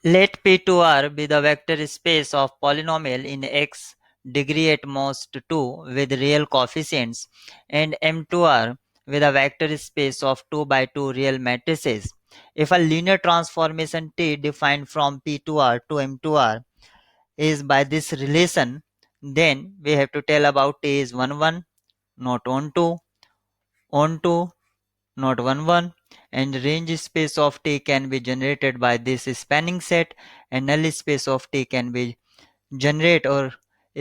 Let P2R be the vector space of polynomial in x degree at most 2 with real coefficients and M2R with a vector space of 2 by 2 real matrices. If a linear transformation T defined from P2R to M2R is by this relation, then we have to tell about T is 1 1, not on 2, not 1 1, and range space of T can be generated by this spanning set, and null space of T can be generated or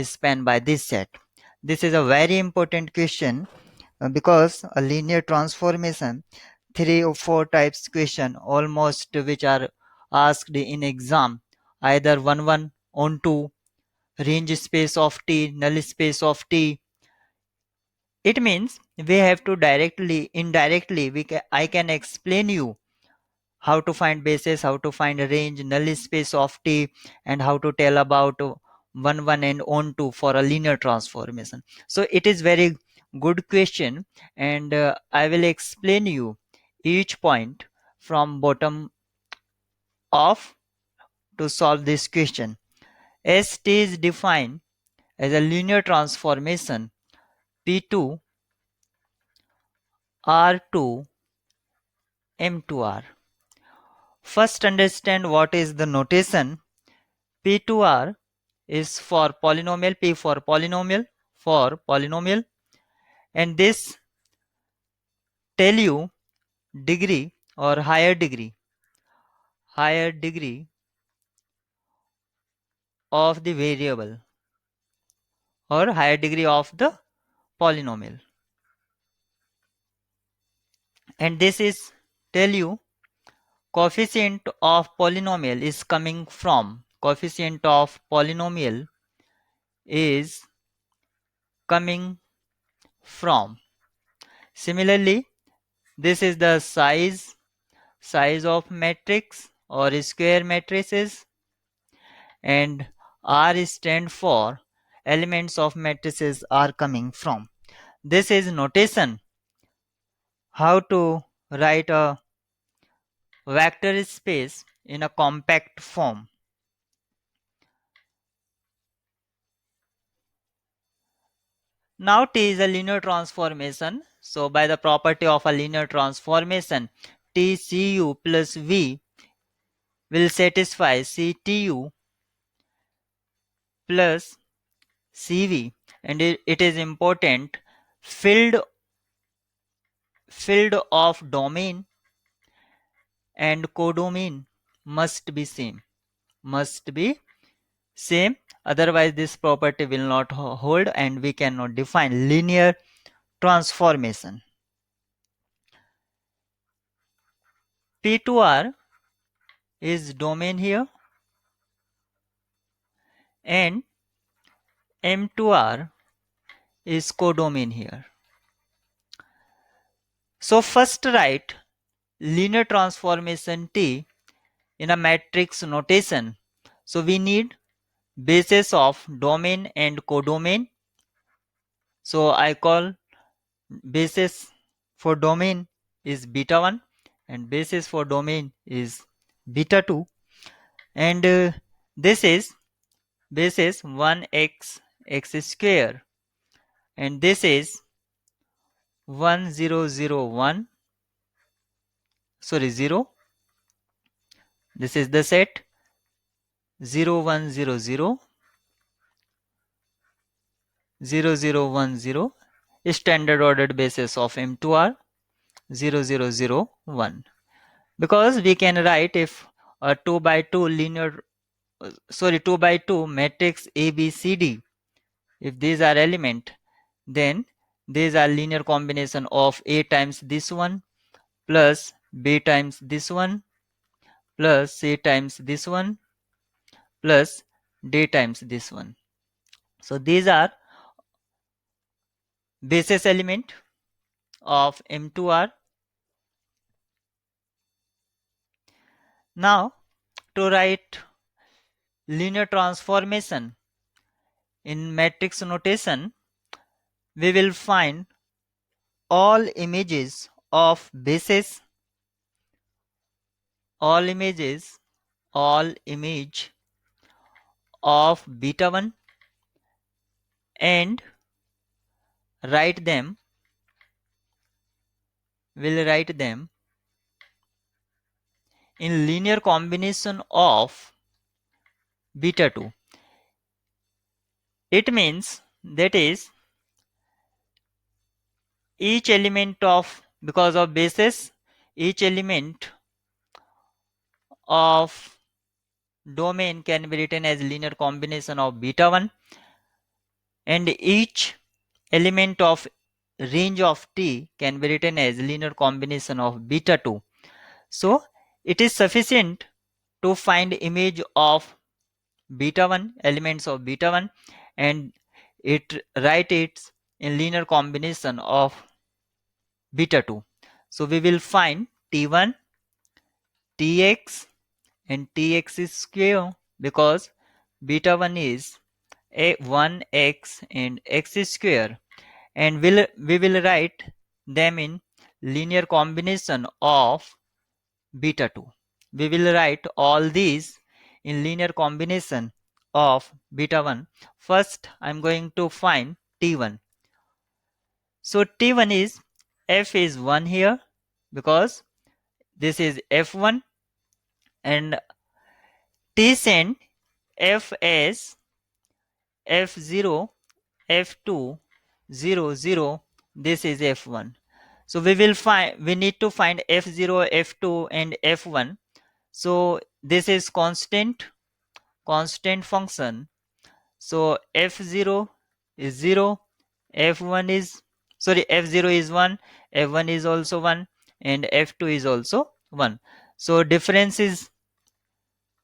spanned by this set. This is a very important question because a linear transformation, 3 or 4 types question almost which are asked in exam, either 1 1 on 2, range space of T, null space of T. It means we have to indirectly, I can explain you how to find basis, how to find a range, null space of T, and how to tell about 1 1 and on 2 for a linear transformation. So it is very good question, and I will explain you each point from bottom up to solve this question. As T is defined as a linear transformation P2 R2 M2R. First understand what is the notation. P2R is for polynomial, P for polynomial, and this tell you degree or higher degree of the variable or higher degree of the polynomial, and this is tell you coefficient of polynomial is coming from is coming from. Similarly, this is the size of matrix or square matrices, and R stand for elements of matrices are coming from. This is notation how to write a vector space in a compact form. Now T is a linear transformation. So by the property of a linear transformation, TCU plus V will satisfy CTU plus CV, and it is important field of domain and codomain must be same, otherwise this property will not hold and we cannot define linear transformation. P2R is domain here and M2R is codomain here. So first write linear transformation T in a matrix notation. So we need basis of domain and codomain. So I call basis for domain is beta 1 and basis for domain is beta 2, and this is basis 1x x square, and this is 1001, sorry 0, this is the set 0100 0010, standard ordered basis of M2R 0001, because we can write if a 2 by 2 2 by 2 matrix ABCD, if these are element, then these are linear combination of A times this one plus B times this one plus C times this one plus D times this one. So these are basis element of M2R. Now to write linear transformation in matrix notation, we will find all images of bases, all images all image of beta 1 and write them will write them in linear combination of beta 2. It means that is each element of, because of basis, each element of domain can be written as linear combination of beta 1, and each element of range of T can be written as linear combination of beta 2. So it is sufficient to find image of beta 1, elements of beta 1, and it write it in linear combination of beta 2. So we will find T1, Tx and Tx is square, because beta 1 is a 1x and x is square, and we will write them in linear combination of beta 2. We will write all these in linear combination of beta 1. First I'm going to find T1. So T1 is f is 1 here, because this is f1, and T send f as f0, f2, 0, 0, this is f1. So we need to find f0, f2 and f1. So this is constant function. So f0 is 0, f1 is, sorry, f0 is 1, f1 is also 1, and f2 is also 1. So difference is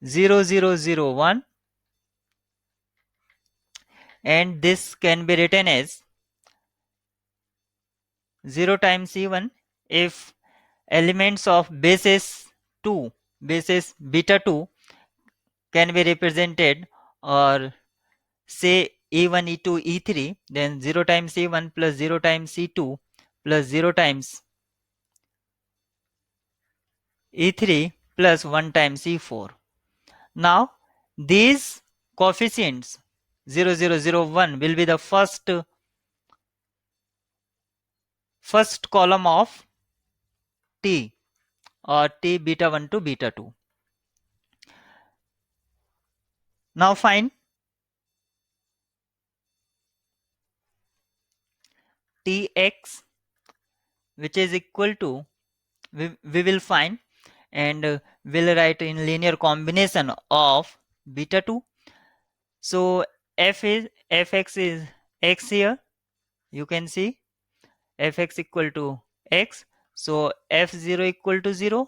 0, 0, 0, 1, and this can be written as 0 times e1 if elements of basis 2, basis beta 2 can be represented, or say e1, e2, e3, then 0 times e1 plus 0 times e2 plus 0 times e3 plus 1 times e4. Now these coefficients 0, 0, 0, 1 will be the first column of T, or T beta 1 to beta 2. Now find Tx, which is equal to, we will find, and we'll write in linear combination of beta 2. So fx is x here, you can see fx equal to x. So f0 equal to 0,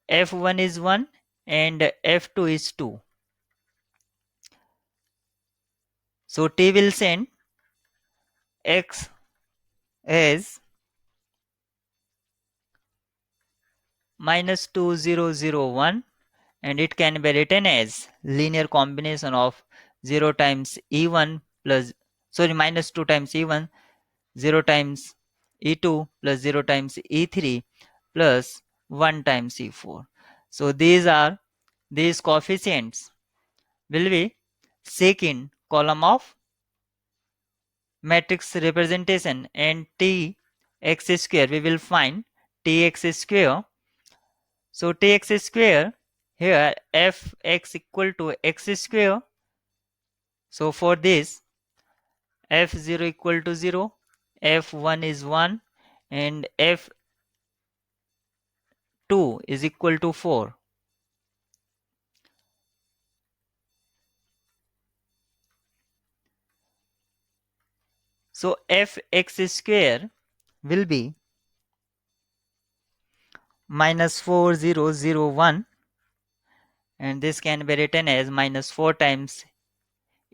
f1 is 1, and f2 is 2. So T will send x as minus 2001, and it can be written as linear combination of 0 times e1 plus, sorry, minus 2 times e1, 0 times e2 plus 0 times e3 plus 1 times e4. So these coefficients will be second column of matrix representation, and t x square we will find tx square. So tx square, here fx equal to x square. So for this f0 equal to 0, f1 is 1, and f2 is equal to 4. So fx square will be minus 4001, and this can be written as minus 4 times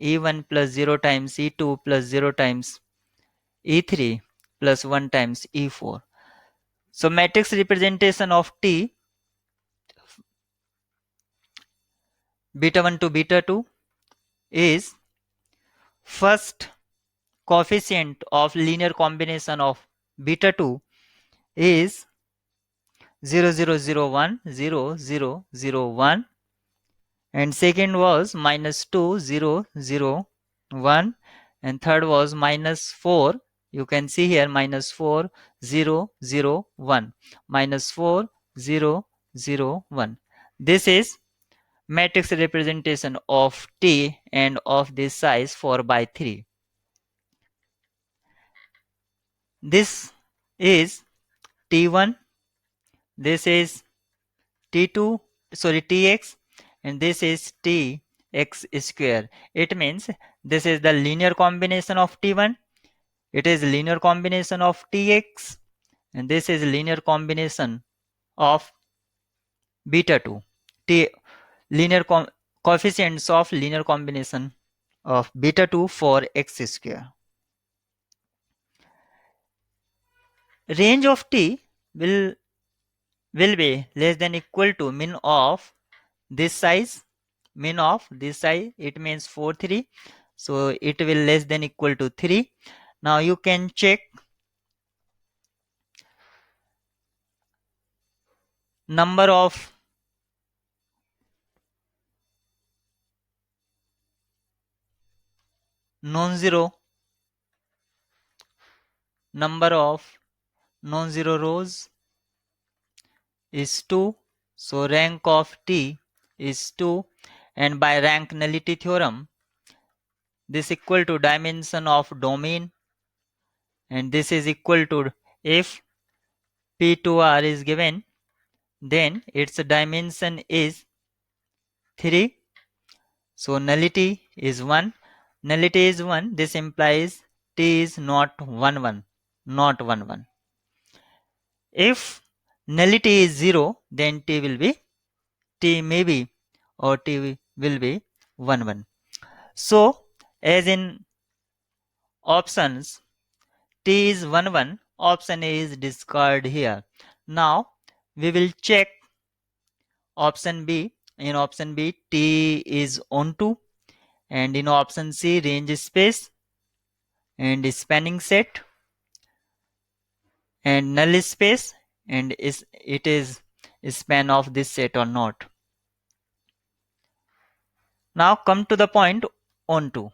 e1 plus 0 times e2 plus 0 times e3 plus 1 times e4. So matrix representation of T beta 1 to beta 2 is first coefficient of linear combination of beta 2 is 0 0 0 1 0 0 0 1, and second was minus 2 0 0 1, and third was minus 4. You can see here minus 4 0 0 1, minus 4 0 0 1. This is matrix representation of T and of this size 4 by 3. This is T1, this is T2, sorry, Tx, and this is Tx square. It means this is the linear combination of T1, it is linear combination of Tx, and this is linear combination of beta 2. T linear coefficients of linear combination of beta 2 for x square. Range of T will be less than equal to min of this size, min of this size, it means 4 3, so it will less than equal to 3. Now you can check number of non-zero number of non-zero rows is 2, so rank of T is 2, and by rank nullity theorem this equal to dimension of domain, and this is equal to, if P2R is given, then its dimension is 3, so nullity is 1. Nullity is 1, this implies T is not 1 1, not 1 1. If nullity is 0, then T may be, or T will be 1 1. So as in options, T is 1 1, option A is discarded here. Now we will check option B. In option B, T is onto, and in option C, range space and spanning set and null space, and it is span of this set or not. Now come to the point onto.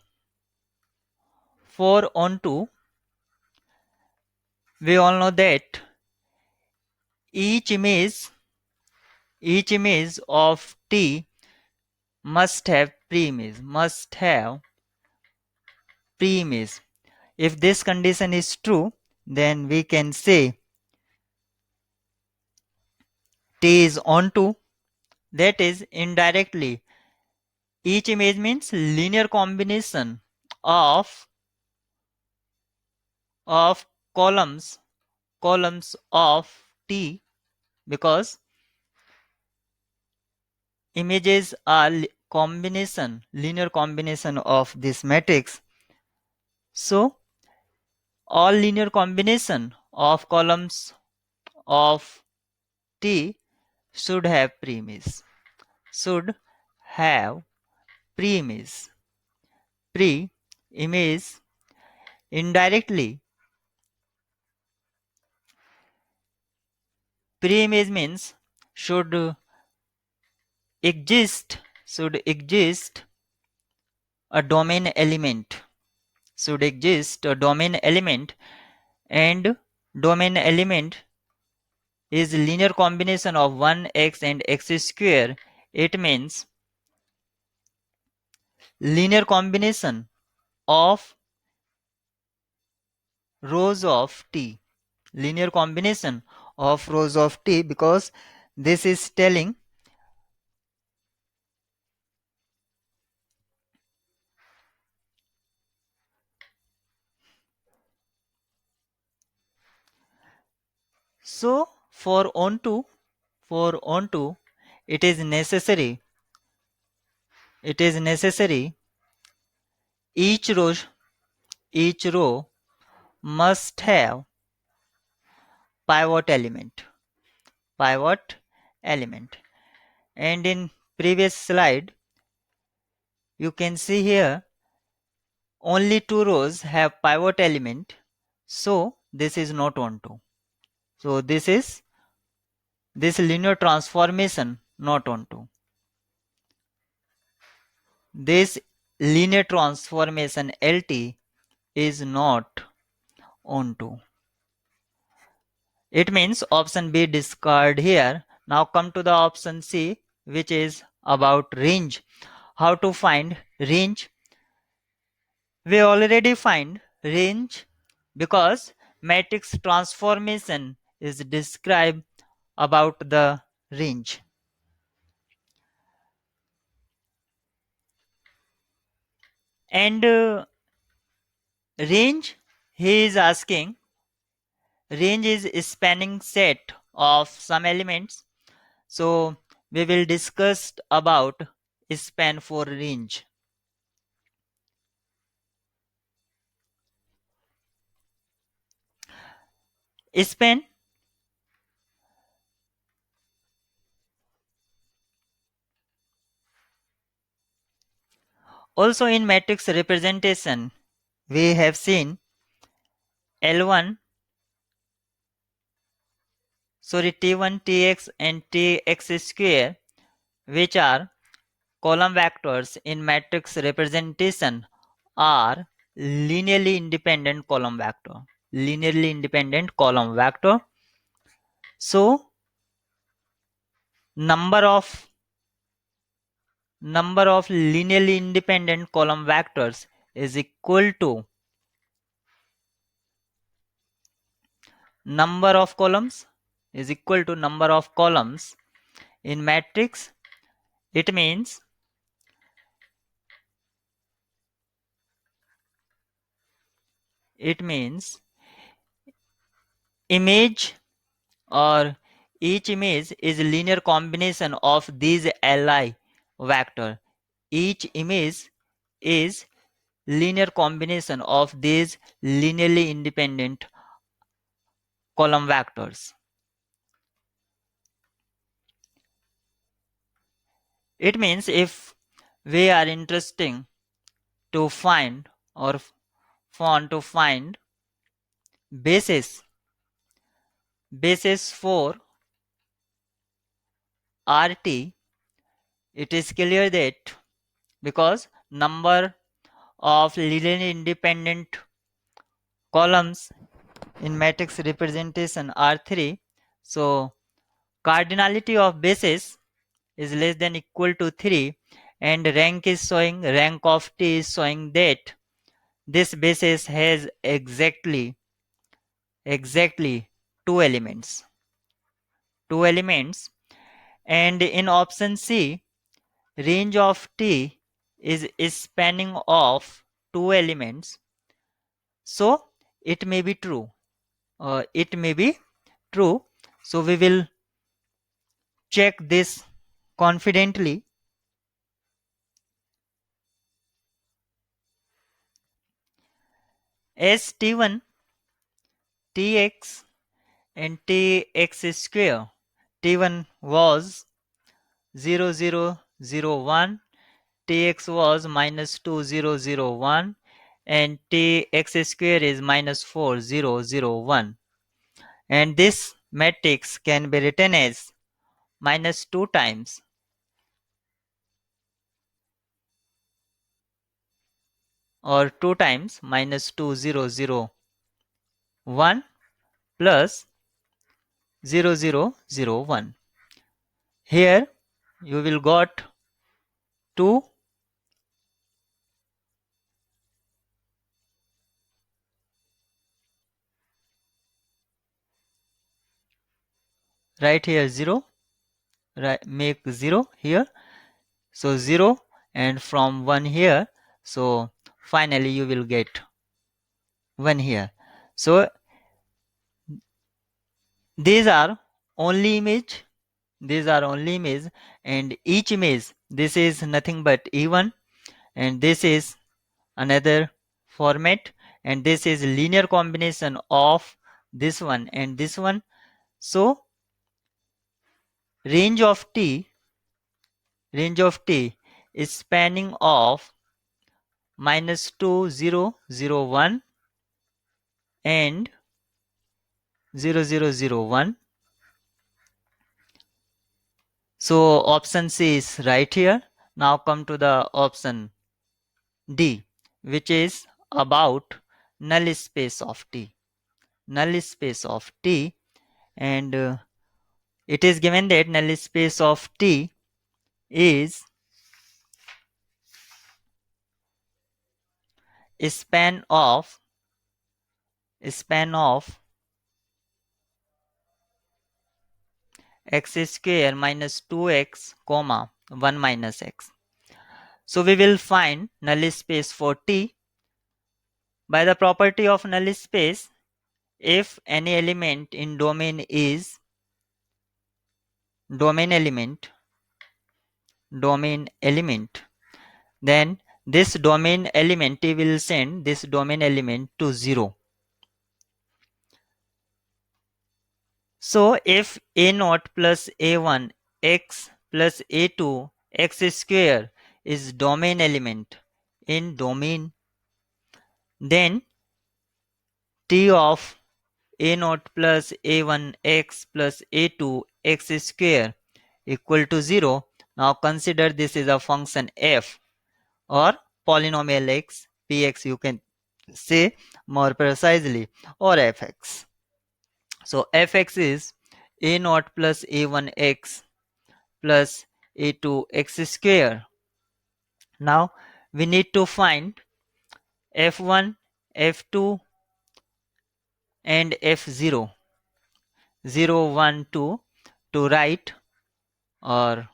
For onto, we all know that each image of T must have pre-image, If this condition is true, then we can say T is onto, that is indirectly each image means linear combination of columns of T, because images are linear combination of this matrix. So all linear combination of columns of T should have pre-image, should have pre-image. Pre-image indirectly. Pre-image means should exist a domain element, and domain element is linear combination of 1x and x square. It means linear combination of rows of T, linear combination of rows of T, because this is telling so for onto it is necessary each row must have pivot element, and in previous slide you can see here only two rows have pivot element, so this is not onto, so this is this linear transformation not onto. This linear transformation LT is not onto. It means option B discard here. Now come to the option C, which is about range. How to find range? We already find range because matrix transformation is described about the range. And range, he is asking, range is spanning set of some elements. So we will discuss about span for range. Span also in matrix representation, we have seen L1, sorry, T1, Tx and Tx square, which are column vectors in matrix representation, are linearly independent column vector. Linearly independent column vector. So number of linearly independent column vectors is equal to number of columns in matrix. It means image, or each image is a linear combination of these Li vector. Each image is linear combination of these linearly independent column vectors. It means if we are interested to find or want to find basis for RT, it is clear that because number of linearly independent columns in matrix representation are 3, so cardinality of basis is less than equal to 3, and rank of T is showing that this basis has exactly two elements. And in option C, range of T is spanning of two elements, so it may be true. So we will check this confidently. As T1, Tx and Tx square, T1 was 0001, Tx was -2001, and Tx square is -4001. And this matrix can be written as -2 times or 2 times -2001 plus 0001. Here you will got 2, right here 0, right, make 0 here, so 0, and from 1 here, so finally you will get 1 here. So these are only image, and each image, this is nothing but E1, and this is another format, and this is linear combination of this one and this one. So range of T is spanning of -2001 and 0001, So option C is right here. Now come to the option D, which is about null space of T. Null space of T, and it is given that null space of T is a span of x square minus 2x comma 1 minus x. So we will find null space for T by the property of null space. If any element in domain is domain element, then this domain element T will send this domain element to 0. So if a naught plus a1 x plus a2 x square is domain element in domain, then T of a naught plus a1 x plus a2 x square equal to 0. Now consider this is a function f or polynomial x, px you can say more precisely, or fx. So fx is a naught plus a1 x plus a2 x square. Now we need to find f1, f2 and f0, 0, 1, 2 to write or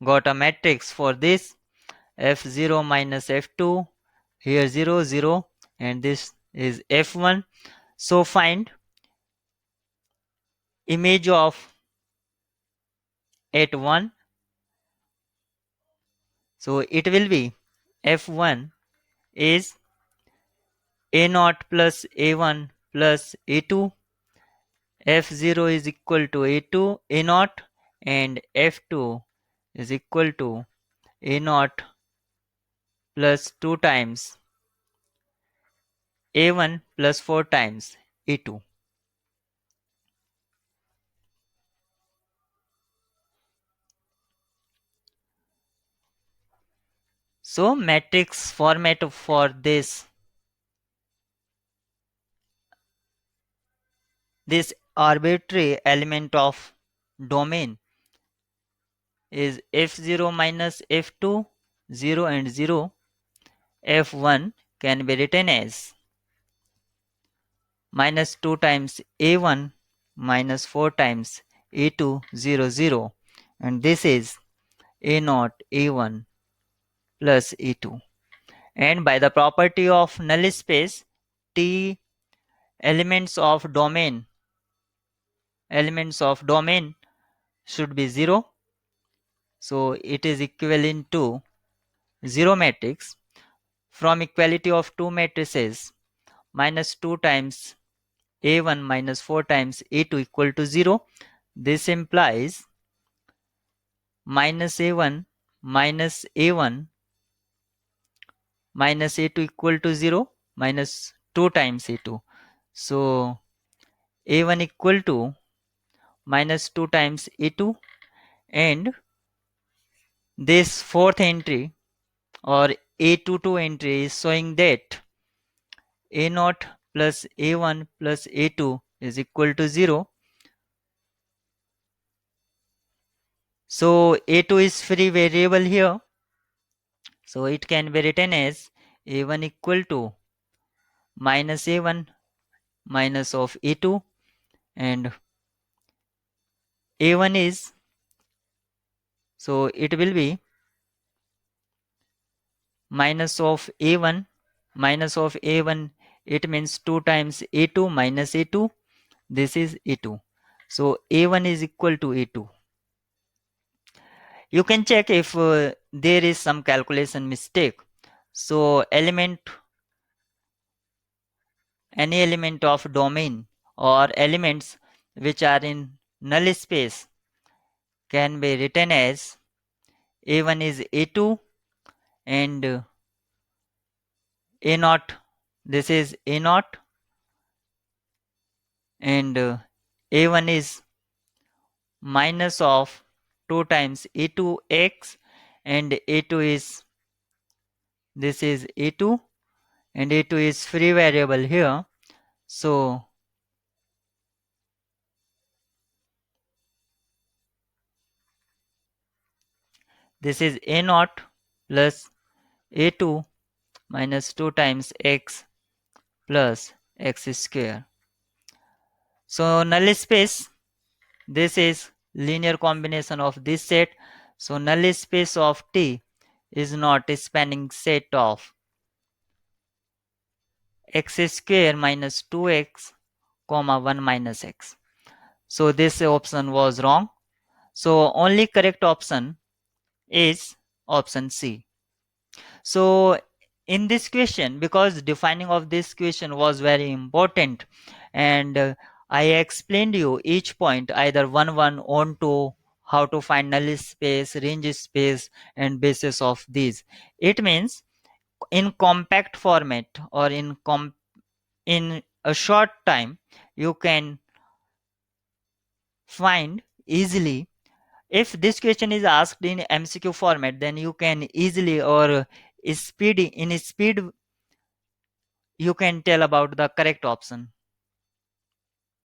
got a matrix for this. F0 minus f2, here 0 0, and this is f1. So find image of at 1. So it will be f1 is a naught plus a1 plus a2, f0 is equal to a2 a naught, and f2 is equal to a naught plus 2 times a1 plus 4 times a2. So matrix format for this arbitrary element of domain is f0 minus f2, 0 and 0. f1 can be written as minus 2 times a1 minus 4 times a2, 0 0, and this is a naught a1 plus a2. And by the property of null space, T elements of domain should be 0. So it is equivalent to 0 matrix. From equality of two matrices, minus 2 times a1 minus 4 times a2 equal to 0. This implies minus a1 minus a1 minus a2 equal to 0, minus 2 times a2. So a1 equal to minus 2 times a2, and this fourth entry or a22 entry is showing that a naught plus a1 plus a2 is equal to 0. So a2 is free variable here. So it can be written as a1 equal to minus a1 minus of a2, and a1 is, so it will be minus of a1 minus of a1, it means 2 times a2 minus a2, this is a2. So a1 is equal to a2. You can check if there is some calculation mistake. So any element of domain or elements which are in null space can be written as a1 is a2 and a naught, this is a naught, and a1 is minus of 2 times e2x, and e2 is, this is e2, and e2 is free variable here. So this is a naught plus a2 minus 2 times x plus x square. So null space, this is linear combination of this set. So null space of T is not a spanning set of x square minus 2x comma 1 minus x. So this option was wrong. So only correct option is option C. So in this question, because defining of this question was very important, and I explained you each point, either one on two, how to find null space, range space, and basis of these. It means in compact format, or in a short time, you can find easily. If this question is asked in MCQ format, then you can easily, or speed, in speed, you can tell about the correct option.